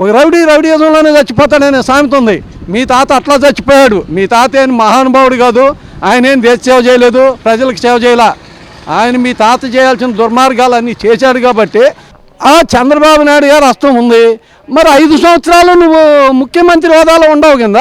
ఒక రౌడీజంలోనే చచ్చిపోతాడనే సామెత ఉంది. మీ తాత అట్లా చచ్చిపోయాడు. మీ తాత ఏం మహానుభావుడు కాదు, ఆయన ఏం దేశ సేవ చేయలేదు, ప్రజలకు సేవ చేయలే. ఆయన మీ తాత చేయాల్సిన దుర్మార్గాలు అన్నీ చేశాడు కాబట్టి ఆ చంద్రబాబు నాయుడు గారు హస్తం ఉంది. మరి 5 సంవత్సరాలు నువ్వు ముఖ్యమంత్రి హోదాలో ఉండవు కింద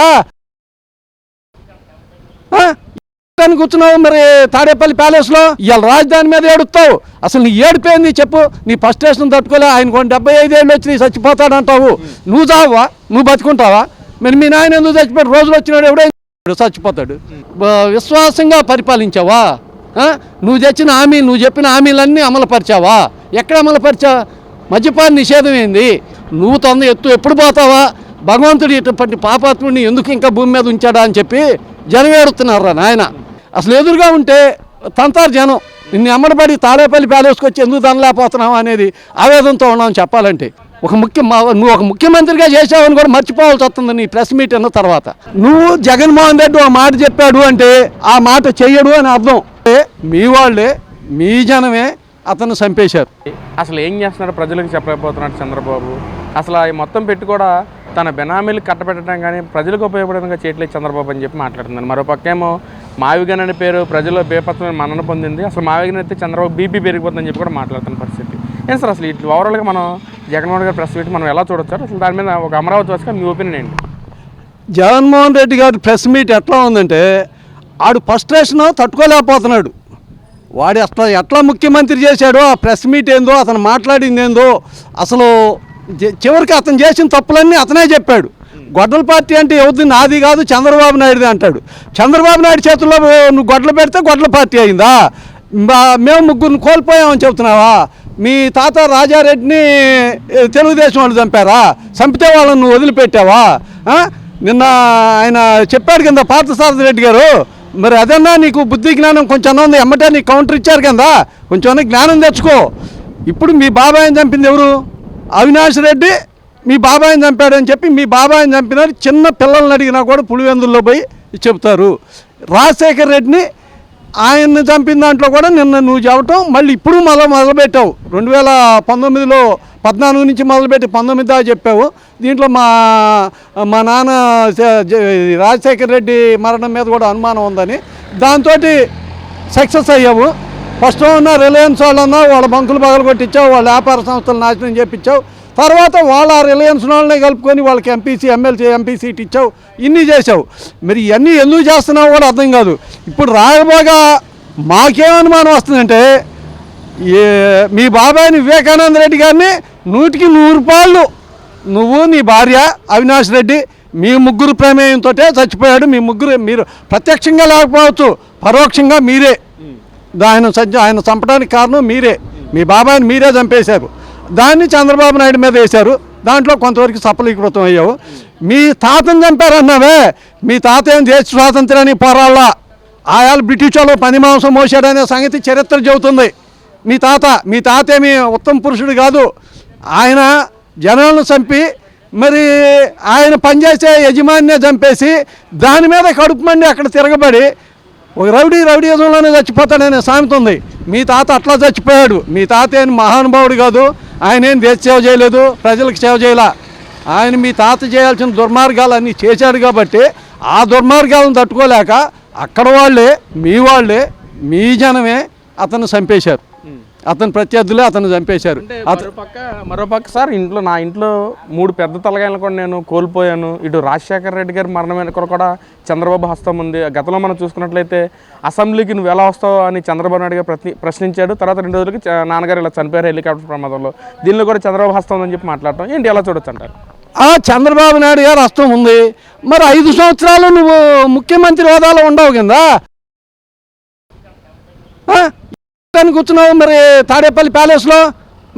కూర్చున్నావు మరి తాడేపల్లి ప్యాలెస్లో. ఇవాళ రాజధాని మీద ఏడుస్తావు. అసలు నీ ఏడిపోయింది చెప్పు. నీ ఫస్ట్ స్టేషన్ తట్టుకోలే. ఆయన 75 ఏళ్ళు వచ్చి చచ్చిపోతాడంటావు. నువ్వు చావా? నువ్వు బతుకుంటావా? మరి మీ నాయన ఎందుకు చచ్చిపోయాడు? రోజులు వచ్చినాడు ఎవడో చచ్చిపోతాడు. విశ్వాసంగా పరిపాలించావా? నువ్వు తెచ్చిన హామీలు, నువ్వు చెప్పిన హామీలన్నీ అమలుపరిచావా? ఎక్కడ అమలుపరిచావా? మద్యపాన నిషేధం ఏంది? నువ్వు ఎప్పుడు పోతావా? భగవంతుడు ఇటువంటి పాపాత్ముడిని ఎందుకు ఇంకా భూమి మీద ఉంచాడా అని చెప్పి జనం ఏడుతున్నారా నాయన. అసలు ఎదురుగా ఉంటే తంతారు జనం. నిన్ను ఎమ్మడబడి తాడేపల్లి ప్యాలెస్కి వచ్చి ఎందుకు దనలేకపోతున్నావు అనేది ఆవేదనతో ఉన్నామని చెప్పాలంటే. నువ్వు ఒక ముఖ్యమంత్రిగా చేసావని కూడా మర్చిపోవాల్సి వస్తుంది నీ ప్రెస్ మీట్ అన్న తర్వాత. నువ్వు జగన్మోహన్ రెడ్డి ఒక మాట చెప్పాడు అంటే ఆ మాట చెయ్యడు అని అర్థం. మీ వాళ్ళే, మీ జనమే అతను చంపేశారు. అసలు ఏం చేస్తున్నాడు ప్రజలకు చెప్పలేకపోతున్నాడు చంద్రబాబు. అసలు మొత్తం పెట్టి కూడా తన బెనామీలు కట్టబెట్టడం కానీ ప్రజలకు ఉపయోగపడంగా చేయట్లేదు చంద్రబాబు అని చెప్పి మాట్లాడుతున్నాను. మరో పక్కేమో మావిగన్ అనే పేరు ప్రజల్లో బేపత్వమైన మన్నన పొందింది. అసలు మావిగన్ అయితే చంద్రబాబు బీపీ పెరిగిపోతుందని చెప్పి కూడా మాట్లాడుతున్న పరిస్థితి. ఏం సార్ అసలు ఇట్లా ఓవరాల్గా మనం జగన్మోహన్ గారి ప్రెస్ మీట్ మనం ఎలా చూడొచ్చు? అసలు దాని మీద ఒక అమరావతి వచ్చి మీ ఒపీనియన్ ఏంటి? జగన్మోహన్ రెడ్డి గారి ప్రెస్ మీట్ ఎట్లా ఉందంటే ఆడు ఫ్రస్ట్రేషన్ తట్టుకోలేకపోతున్నాడు. వాడు అసలు ఎట్లా ముఖ్యమంత్రి చేశాడో, ఆ ప్రెస్ మీట్ ఏందో, అతను మాట్లాడింది ఏందో, అసలు చివరికి అతను చేసిన తప్పులన్నీ అతనే చెప్పాడు. గొడ్డల పార్టీ అంటే ఎవరిది? నాది కాదు, చంద్రబాబు నాయుడుది అంటాడు. చంద్రబాబు నాయుడు చేతుల్లో నువ్వు గొడ్డలు పెడితే గొడ్డల పార్టీ అయిందా? మేము ముగ్గురిని కోల్పోయామని చెబుతున్నావా? మీ తాత రాజారెడ్డిని తెలుగుదేశం వాళ్ళు చంపారా? చంపితే వాళ్ళని నువ్వు వదిలిపెట్టావా? నిన్న ఆయన చెప్పాడు కింద పార్థసారథి రెడ్డి గారు. మరి అదన్నా నీకు బుద్ధి జ్ఞానం కొంచెం ఉంది. ఎమ్మటే నీకు కౌంటర్ ఇచ్చారు కదా, కొంచెం జ్ఞానం తెచ్చుకో. ఇప్పుడు మీ బాబాయిని చంపింది ఎవరు? అవినాష్ రెడ్డి మీ బాబాయిని చంపాడని చెప్పి మీ బాబాయిని చంపినారు. చిన్న పిల్లల్ని అడిగినా కూడా పులివెందుల్లో పోయి చెప్తారు. రాజశేఖర్ రెడ్డిని ఆయన్ని చంపిన దాంట్లో కూడా నిన్న నువ్వు చెప్పటం మళ్ళీ ఇప్పుడు మొదలుపెట్టావు. 2019లో 14 నుంచి మొదలుపెట్టి 19 దాకా చెప్పావు. దీంట్లో మా నాన్న రాజశేఖర్ రెడ్డి మరణం మీద కూడా అనుమానం ఉందని దాంతో సక్సెస్ అయ్యావు. ఫస్ట్ ఉన్న రిలయన్స్ వాళ్ళన్నా వాళ్ళ బంకులు పగలు కొట్టించావు, వాళ్ళ వ్యాపార సంస్థలు నాశనం చేయించావు. తర్వాత వాళ్ళ రిలయన్స్ వాళ్ళనే కలుపుకొని వాళ్ళకి ఎంపీ సీట్ ఇచ్చావు. ఇన్ని చేసావు. మరి ఇవన్నీ ఎందుకు చేస్తున్నావు కూడా అర్థం కాదు. ఇప్పుడు రాయబోగా మాకేమనుమానం వస్తుందంటే మీ బాబాయిని వివేకానంద రెడ్డి గారిని 100కి 100 రూపాయలు నువ్వు, నీ భార్య అవినాష్ రెడ్డి మీ ముగ్గురు ప్రమేయంతో చచ్చిపోయాడు. మీ ముగ్గురు, మీరు ప్రత్యక్షంగా లేకపోవచ్చు, పరోక్షంగా మీరే ఆయన చంపడానికి కారణం మీరే. మీ బాబాయిని మీరే చంపేశారు. దాన్ని చంద్రబాబు నాయుడు మీద వేశారు. దాంట్లో కొంతవరకు సఫలీకృతం అయ్యావు. మీ తాతను చంపారన్నావే, మీ తాత ఏం దేశ స్వాతంత్రాన్ని పోరాళ్ళ ఆయాలు బ్రిటిష్ వాళ్ళు పని మాంసం మోసాడనే సంగతి చరిత్ర చెబుతుంది. మీ తాత ఏమి ఉత్తమ పురుషుడు కాదు. ఆయన జనాలను చంపి మరి ఆయన పనిచేసే యజమానినే చంపేసి దాని మీద కడుపు మండి అక్కడ తిరగబడి ఒక రౌడీజంలోనే చచ్చిపోతాడనే సామెత ఉంది. మీ తాత అట్లా చచ్చిపోయాడు. మీ తాత ఏం మహానుభావుడు కాదు, ఆయన ఏం దేశ సేవ చేయలేదు, ప్రజలకు సేవ చేయలే. ఆయన మీ తాత చేయాల్సిన దుర్మార్గాలు అన్నీ చేశాడు కాబట్టి ఆ దుర్మార్గాలను తట్టుకోలేక అక్కడ వాళ్ళే, మీ జనమే అతను చంపేశారు. అతని ప్రత్యర్థులే అతను చంపేశారు. మరోపక్క సార్ నా ఇంట్లో 3 పెద్ద తలగాయలు కూడా నేను కోల్పోయాను. ఇటు రాజశేఖర రెడ్డి గారి మరణమైన కూడా చంద్రబాబు హస్తం ఉంది. గతంలో మనం చూసుకున్నట్లయితే అసెంబ్లీకి నువ్వు ఎలా వస్తావు అని చంద్రబాబు నాయుడు గారు ప్రశ్నించాడు. తర్వాత 2 రోజులకి నాన్నగారు ఇలా చనిపోయారు హెలికాప్టర్ ప్రమాదంలో. దీనిలో కూడా చంద్రబాబు హస్తం ఉందని చెప్పి మాట్లాడటం ఏంటి, ఎలా చూడొచ్చు అంటారు? చంద్రబాబు నాయుడు గారు హస్తం ఉంది. మరి 5 సంవత్సరాలు నువ్వు ముఖ్యమంత్రి హోదాలో ఉండవు కింద కూర్చున్నావు మరి తాడేపల్లి ప్యాలెస్లో.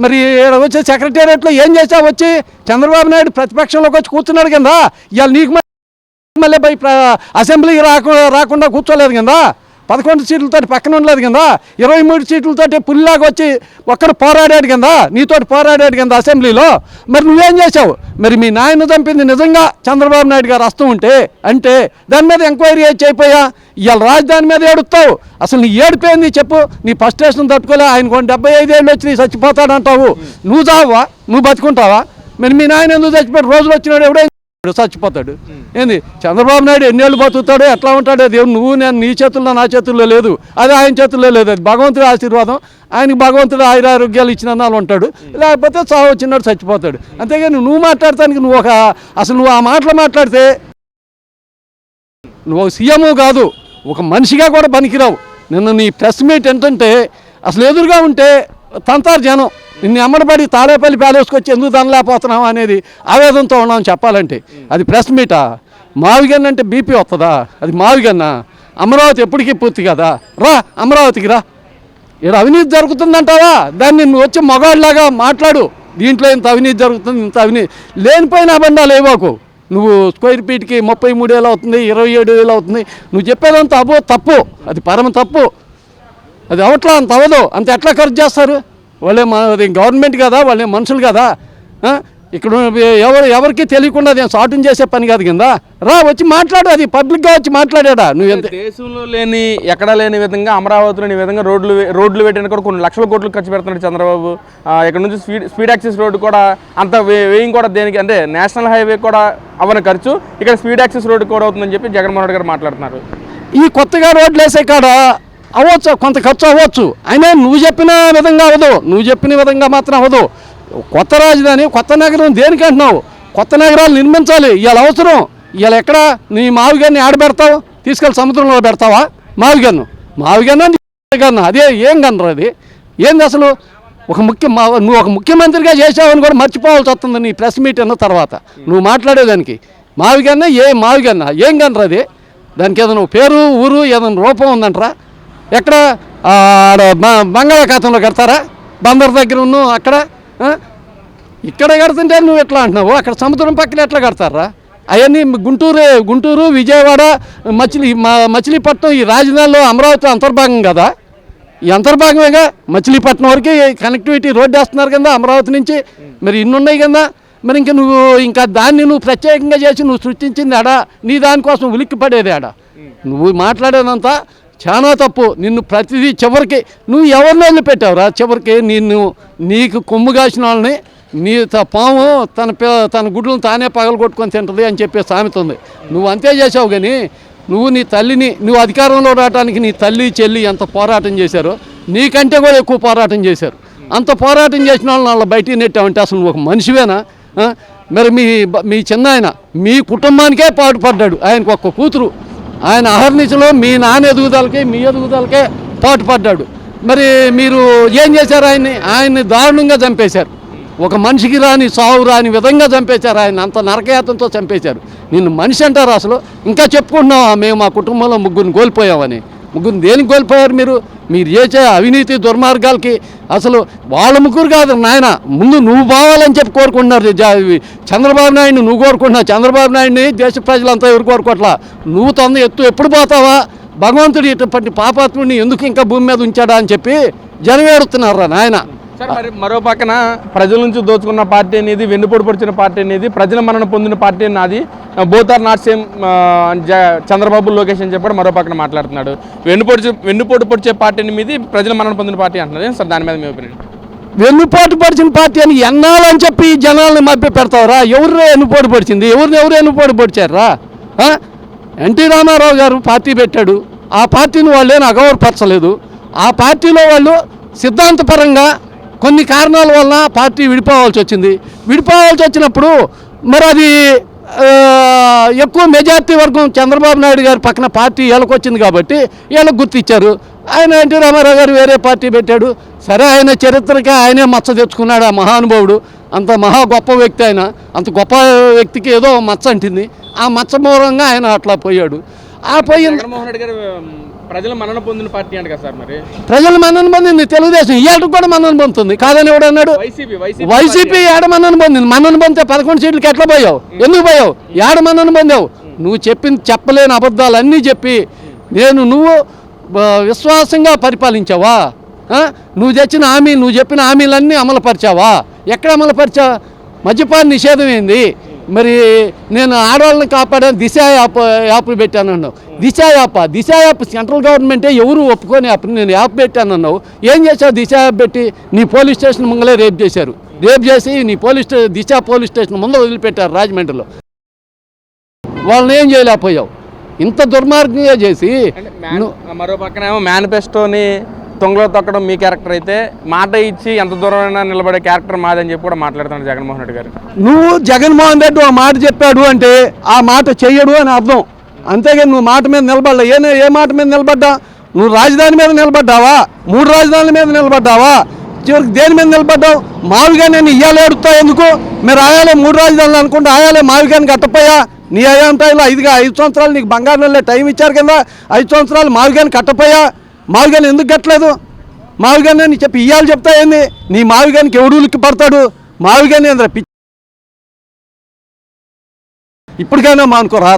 మరి వచ్చే సెక్రటేరియట్లో ఏం చేసావు? వచ్చి చంద్రబాబు నాయుడు ప్రతిపక్షంలోకి వచ్చి కూర్చున్నాడు కింద. ఇవాళ నీకు మళ్ళీ అసెంబ్లీకి రాకుండా కూర్చోలేదు కింద. 11 సీట్లతో పక్కన ఉండలేదు కింద. 23 సీట్లతో పుల్లాగా వచ్చి ఒక్కడు పోరాడాడు కింద, నీతోటి పోరాడాడు కింద అసెంబ్లీలో. మరి నువ్వేం చేసావు? మరి మీ నాయన చంపింది నిజంగా చంద్రబాబు నాయుడు గారు వస్తూ ఉంటే అంటే దాని మీద ఎంక్వైరీ అయిపోయా. ఇవాళ రాజధాని మీద ఏడుస్తావు. అసలు నీ ఏడిపోయింది చెప్పు. నీ ఫస్ట్ స్టేషన్ తట్టుకోలే. ఆయన 75 ఏళ్ళు వచ్చి చచ్చిపోతాడంటావు. నువ్వు చావా? నువ్వు బతుకుంటావా? మరి మీ నాయన ఎందుకు చచ్చిపోయాడు? రోజులు వచ్చినాడు ఎవడో చచ్చిపోతాడు. ఏంది చంద్రబాబు నాయుడు ఎన్నేళ్ళు బతుకుతాడో ఎట్లా ఉంటాడో దేవుడు నువ్వు నేను నీ చేతుల్లో నా చేతుల్లో లేదు, అది ఆయన చేతుల్లో లేదు. అది భగవంతుడి ఆశీర్వాదం. ఆయనకి భగవంతుడు ఆయురారోగ్యాలు ఇచ్చినన్నాళ్ళు ఉంటాడు, లేకపోతే చావు వచ్చినాడు చచ్చిపోతాడు. అంతేగాని నువ్వు మాట్లాడటానికి అసలు నువ్వు ఆ మాటలు మాట్లాడితే నువ్వు సీఎం కాదు, ఒక మనిషిగా కూడా పనికిరావు. నిన్న నీ ప్రెస్ మీట్ ఏంటంటే అసలు ఎదురుగా ఉంటే తంతారు జనం, నిన్ను ఎమ్మడబడి తాడేపల్లి ప్యాలెస్కి ఎందుకు దనలేకపోతున్నావు అనేది ఆవేదనతో ఉన్నామని చెప్పాలంటే. అది ప్రెస్ మీటా? మావిగన్న అంటే బీపీ వస్తుందా? అది మావిగన్న. అమరావతి ఎప్పటికీ పూర్తి కదా, రా అమరావతికి రా. ఇక్కడ అవినీతి జరుగుతుందంటావా? దాన్ని నువ్వు వచ్చి మగాడిలాగా మాట్లాడు. దీంట్లో ఇంత అవినీతి జరుగుతుంది, ఇంత అవినీతి లేనిపోయిన అబండాలు ఏవోకు. నువ్వు స్క్వేర్ ఫీట్కి 33,000 అవుతుంది, 27,000 అవుతుంది. నువ్వు చెప్పేదంతా తప్పు, అది పరమ తప్పు. అది అవట్లా, అంత అవ్వదు. అంత ఎట్లా ఖర్చు చేస్తారు? వాళ్ళే అది గవర్నమెంట్ కదా, వాళ్ళే మనుషులు కదా. ఇక్కడ ఎవరికి తెలియకుండా నేను సాటుని చేసే పని కాదు కింద. రా వచ్చి మాట్లాడు, అది పబ్లిక్గా వచ్చి మాట్లాడా. నువ్వు ఎంత దేశంలో లేని ఎక్కడా లేని విధంగా అమరావతిలో ఈ విధంగా రోడ్లు పెట్టిన కూడా కొన్ని లక్షల కోట్లు ఖర్చు పెడుతున్నాడు చంద్రబాబు. ఇక్కడ నుంచి స్పీడ్ యాక్సెస్ రోడ్డు కూడా అంత వ్యయం కూడా దేనికి అంటే నేషనల్ హైవే కూడా అవన ఖర్చు, ఇక్కడ స్పీడ్ యాక్సెస్ రోడ్డు కూడా అవుతుందని చెప్పి జగన్మోహన్ రెడ్డి గారు మాట్లాడుతున్నారు. ఈ కొత్తగా రోడ్లు వేసే కాడ అవ్వచ్చు, కొంత ఖర్చు అవ్వచ్చు. అయినా నువ్వు చెప్పిన విధంగా అవ్వదు, నువ్వు చెప్పిన విధంగా మాత్రం అవ్వదు. కొత్త రాజధాని, కొత్త నగరం దేనికి అంటున్నావు? కొత్త నగరాలు నిర్మించాలి. ఇవాళ అవసరం. ఇవాళ ఎక్కడ నీ మావిగాన్ని ఆడ పెడతావు? తీసుకెళ్ళి సముద్రంలో పెడతావా మావిగన్న? అదే ఏం గన్నరు? అది ఏంది అసలు? నువ్వు ఒక ముఖ్యమంత్రిగా చేసావని కూడా మర్చిపోవాల్సి వస్తుంది నీ ప్రెస్ మీట్ అన్న తర్వాత నువ్వు మాట్లాడేదానికి. మావిగన్న ఏం గన్నరు? అది దానికి ఏదైనా పేరు ఊరు ఏదైనా రూపం ఉందంటారా? ఎక్కడ బంగాళాఖాతంలో కడతారా? బందర్ దగ్గర ఉన్నావు అక్కడ. ఇక్కడ కడుతుంటే నువ్వు ఎట్లా అంటున్నావు? అక్కడ సముద్రం పక్కన ఎట్లా కడతారా? అవన్నీ గుంటూరు విజయవాడ మచిలీపట్నం ఈ రాజధానిలో అమరావతి అంతర్భాగం కదా. ఈ అంతర్భాగమేగా. మచిలీపట్నం వరకు కనెక్టివిటీ రోడ్డు వేస్తున్నారు కదా అమరావతి నుంచి. మరి ఇన్ని ఉన్నాయి కదా. మరి ఇంకా దాన్ని నువ్వు ప్రత్యేకంగా చేసి నువ్వు సృష్టించింది ఆడ, నీ దానికోసం ఉలిక్కి పడేది ఆడ. నువ్వు మాట్లాడేదంతా చాలా తప్పు. నిన్ను ప్రతిదీ చివరికి నువ్వు ఎవరిని వదిలిపెట్టావురా? చివరికి నీకు కొమ్ము కాసిన వాళ్ళని పాము తన గుడ్లను తానే పగలగొట్టుకొని తింటుంది అని చెప్పే సామెత ఉంది. నువ్వు అంతే చేసావు. కానీ నీ తల్లిని నువ్వు అధికారంలో రావడానికి నీ తల్లి చెల్లి ఎంత పోరాటం చేశారో నీకంటే కూడా ఎక్కువ పోరాటం చేశారు. అంత పోరాటం చేసిన వాళ్ళని బయటికి నెట్టావంటే అసలు నువ్వు ఒక మనిషివేనా? మరి మీ చిన్నాయన మీ కుటుంబానికే పాటుపడ్డాడు. ఆయనకు ఒక్క కూతురు. ఆయన అహర్నిశలో మీ నాన్న ఎదుగుదలకి మీ ఎదుగుదలకే పాటుపడ్డాడు. మరి మీరు ఏం చేశారు? ఆయన్ని దారుణంగా చంపేశారు. ఒక మనిషికి రాని సావు రాని విధంగా చంపేశారు. ఆయన అంత నరకయాతంతో చంపేశారు. నిన్ను మనిషి అంటారు అసలు? ఇంకా చెప్పుకుంటున్నావా మేము మా కుటుంబంలో ముగ్గురిని కోల్పోయామని? ముగ్గురిని దేనికి కోల్పోయారు మీరు చేసే అవినీతి దుర్మార్గాలకి? అసలు వాళ్ళ ముగ్గురు కాదు నాయన, ముందు నువ్వు బావాలని చెప్పి కోరుకుంటున్నారు. చంద్రబాబు నాయుడిని నువ్వు కోరుకుంటున్నావు. చంద్రబాబు నాయుడిని దేశ ప్రజలంతా ఎవరు కోరుకోవట్లా. నువ్వు ఎప్పుడు పోతావా? భగవంతుడు ఇటువంటి పాపాత్ముడిని ఎందుకు ఇంకా భూమి మీద ఉంచాడా అని చెప్పి జనం ఏడుతున్నారా నాయన. సార్ మరి మరో పక్కన ప్రజల నుంచి దోచుకున్న పార్టీ అనేది, వెన్నుపోటు పొడిచిన పార్టీ అనేది, ప్రజల మన్నన పొందిన పార్టీ నాది, both are not same Chandrababu Lokesh అని చెప్పి మరో పక్కన మాట్లాడుతున్నాడు. వెన్నుపోటు పొడిచే పార్టీని మీది, ప్రజల మన్నన పొందిన పార్టీ అంటున్నారు సార్. దాని మీద మీ ఒపీనియన్? వెన్నుపోటు పడిచిన పార్టీ అని ఎన్నాలని చెప్పి జనాలను మభ్య పెడతావురా? ఎవరు వెన్నుపోటు పొడిచింది? ఎవరు వెన్నుపోటు పొడిచారా? ఎన్టీ రామారావు గారు పార్టీ పెట్టాడు. ఆ పార్టీని వాళ్ళేం అగౌరవపరచలేదు. ఆ పార్టీలో వాళ్ళు సిద్ధాంతపరంగా కొన్ని కారణాల వల్ల పార్టీ విడిపోవాల్సి వచ్చినప్పుడు మరి అది ఎక్కువ మెజార్టీ వర్గం చంద్రబాబు నాయుడు గారి పక్కన పార్టీ వీళ్ళకొచ్చింది కాబట్టి వీళ్ళకి గుర్తిచ్చారు. ఆయన ఎన్టీ రామారావు గారు వేరే పార్టీ పెట్టాడు. సరే, ఆయన చరిత్రకి ఆయనే మచ్చ తెచ్చుకున్నాడు. ఆ మహానుభావుడు అంత గొప్ప వ్యక్తి. ఆయన అంత గొప్ప వ్యక్తికి ఏదో మచ్చ అంటింది. ఆ మచ్చ మూలంగా ఆయన అట్లా పోయాడు. జగన్మోహన్ రెడ్డి గారు ప్రజల మన్నన పొందిన పార్టీ అంట కదా సార్. మరి ప్రజల మన్నన పొందింది తెలుగుదేశం. ఇవాళ కూడా మన్నన పొందుతుంది. కాదని ఎవడు అన్నాడు? వైసీపీ ఏడ మన్నన పొందింది. మన్నన పొందితే 11 సీట్లకి ఎట్లా పోయావు? ఎందుకు పోయావు? ఏడ మన్నన పొందావు? నువ్వు చెప్పలేని అబద్ధాలన్నీ చెప్పి నువ్వు విశ్వాసంగా పరిపాలించావా? నువ్వు చెప్పిన హామీలన్నీ అమలుపరిచావా? ఎక్కడ అమలుపరిచావా? మద్యపాన నిషేధం ఏంది? మరి నేను ఆడవాళ్ళని కాపాడాను, దిశ యాప్ పెట్టానన్నావు. దిశ యాప్ సెంట్రల్ గవర్నమెంటే ఎవరు ఒప్పుకొని యాప్ నేను యాప్ పెట్టానన్నావు. ఏం చేశావు? దిశ యాప్ పెట్టి నీ పోలీస్ స్టేషన్ ముంగలే రేప్ చేశారు. రేపు చేసి నీ దిశ పోలీస్ స్టేషన్ ముందు వదిలిపెట్టారు రాజమండ్రిలో. వాళ్ళని ఏం చేయలేకపోయావు. ఇంత దుర్మార్గంగా చేసి మరో పక్కనేమో మేనిఫెస్టోని తొంగలో తొక్కడం మీ క్యారెక్టర్ అయితే, మాట ఇచ్చి ఎంత దూరమైనా నిలబడే క్యారెక్టర్ మాదని చెప్పి కూడా మాట్లాడుతున్నాడు జగన్మోహన్ రెడ్డి గారు. నువ్వు జగన్మోహన్ రెడ్డి ఒక మాట చెప్పాడు అంటే ఆ మాట చెయ్యడు అని అర్థం. అంతేగాని నువ్వు మాట మీద నిలబడలే. ఏ మాట మీద నిలబడ్డా? నువ్వు రాజధాని మీద నిలబడ్డావా? 3 రాజధానుల మీద నిలబడ్డావా? చివరికి దేని మీద నిలబడ్డావు? మావిగా నేను ఇయ్యాలి అడుగుతా ఎందుకు? మీరు ఆయాలే 3 రాజధానులు అనుకుంటే ఆయాలే మావిగాని కట్టపోయా? నీ అయ్యాంటాయిలో 5 సంవత్సరాలు నీకు బంగారు నెలలే టైం ఇచ్చారు కింద 5 సంవత్సరాలు మావిగాని కట్టపోయా? మావిగాని ఎందుకు కట్టలేదు? మావిగాని అని చెప్పి ఇయ్యాలి చెప్తా ఏంది? నీ మావిగానికి ఎవడు ఉలిక్కి పడతాడు? మావిగాని ఏంద్రా ఇప్పటికైనా మానుకోరా.